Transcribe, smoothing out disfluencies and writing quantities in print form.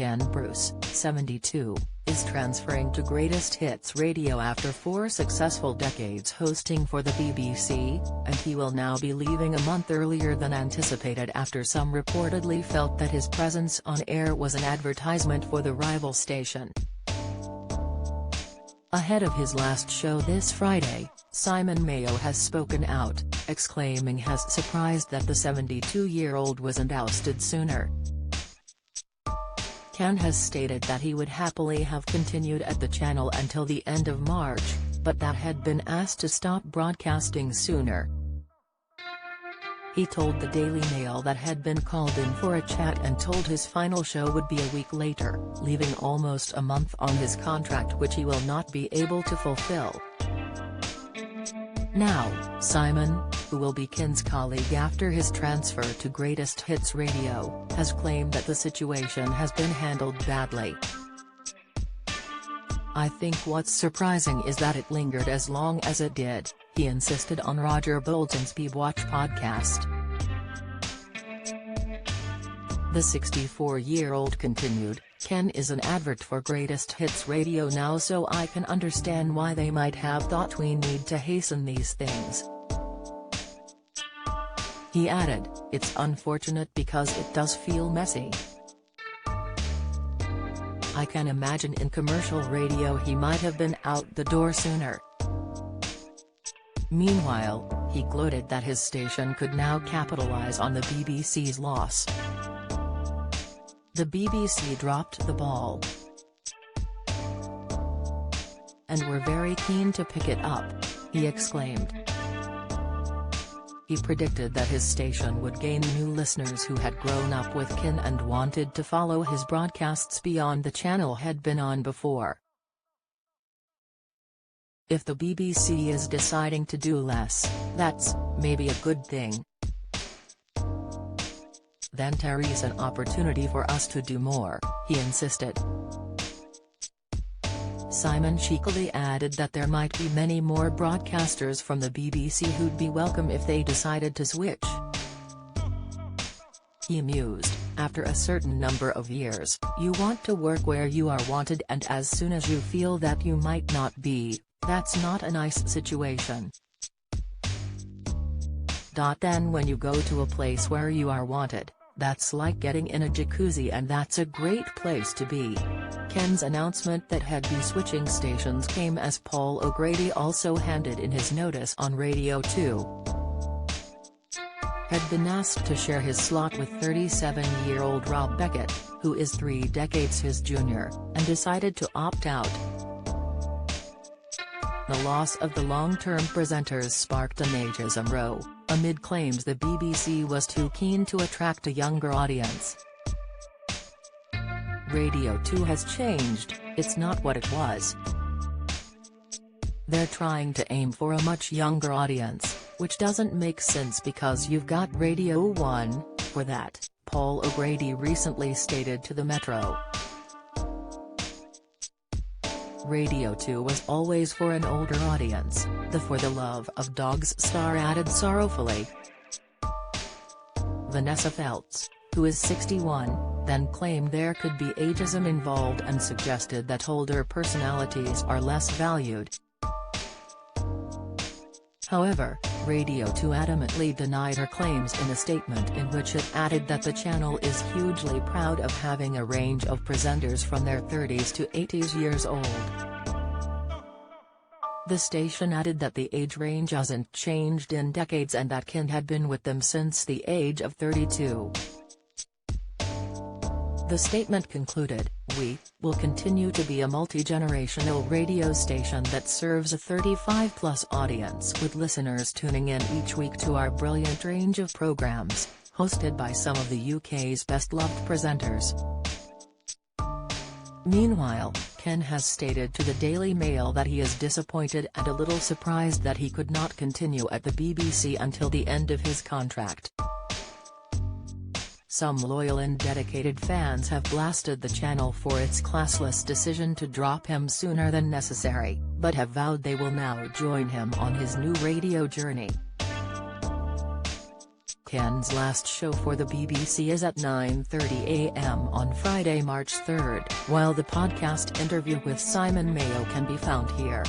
Ken Bruce, 72, is transferring to Greatest Hits Radio after 4 successful decades hosting for the BBC, and he will now be leaving a month earlier than anticipated after some reportedly felt that his presence on air was an advertisement for the rival station. Ahead of his last show this Friday, Simon Mayo has spoken out, exclaiming he's surprised that the 72-year-old wasn't ousted sooner. Ken has stated that he would happily have continued at the channel until the end of March, but that had been asked to stop broadcasting sooner. He told the Daily Mail that had been called in for a chat and told his final show would be a week later, leaving almost a month on his contract which he will not be able to fulfill. Now, Simon, who will be Ken's colleague after his transfer to Greatest Hits Radio, has claimed that the situation has been handled badly. "I think what's surprising is that it lingered as long as it did," he insisted on Roger Bolton's Watch podcast. The 64-year-old continued, "Ken is an advert for Greatest Hits Radio now, so I can understand why they might have thought we need to hasten these things." He added, "It's unfortunate because it does feel messy. I can imagine in commercial radio he might have been out the door sooner." Meanwhile, he gloated that his station could now capitalize on the BBC's loss. "The BBC dropped the ball, and were very keen to pick it up," he exclaimed. He predicted that his station would gain new listeners who had grown up with Ken and wanted to follow his broadcasts beyond the channel had been on before. "If the BBC is deciding to do less, that's maybe a good thing. Then there is an opportunity for us to do more," he insisted. Simon cheekily added that there might be many more broadcasters from the BBC who'd be welcome if they decided to switch. He mused, "After a certain number of years, you want to work where you are wanted, and as soon as you feel that you might not be, that's not a nice situation. Then when you go to a place where you are wanted, that's like getting in a jacuzzi, and that's a great place to be." Ken's announcement that he'd be switching stations came as Paul O'Grady also handed in his notice on Radio 2. Had been asked to share his slot with 37-year-old Rob Beckett, who is 3 decades his junior, and decided to opt out. The loss of the long-term presenters sparked an ageism row, amid claims the BBC was too keen to attract a younger audience. Radio 2 has changed, it's not what it was. They're trying to aim for a much younger audience, which doesn't make sense because you've got Radio 1, for that, Paul O'Grady recently stated to the Metro. Radio 2 was always for an older audience, the For the Love of Dogs star added sorrowfully. Vanessa Feltz, who is 61, then claimed there could be ageism involved and suggested that older personalities are less valued. However, Radio 2 adamantly denied her claims in a statement in which it added that the channel is hugely proud of having a range of presenters from their 30s to 80s years old. The station added that the age range hasn't changed in decades and that Ken had been with them since the age of 32. The statement concluded, "We will continue to be a multi-generational radio station that serves a 35-plus audience with listeners tuning in each week to our brilliant range of programs, hosted by some of the UK's best-loved presenters." Meanwhile, Ken has stated to the Daily Mail that he is disappointed and a little surprised that he could not continue at the BBC until the end of his contract. Some loyal and dedicated fans have blasted the channel for its classless decision to drop him sooner than necessary, but have vowed they will now join him on his new radio journey. weekend's last show for the BBC is at 9:30 a.m. on Friday, March 3, while the podcast interview with Simon Mayo can be found here.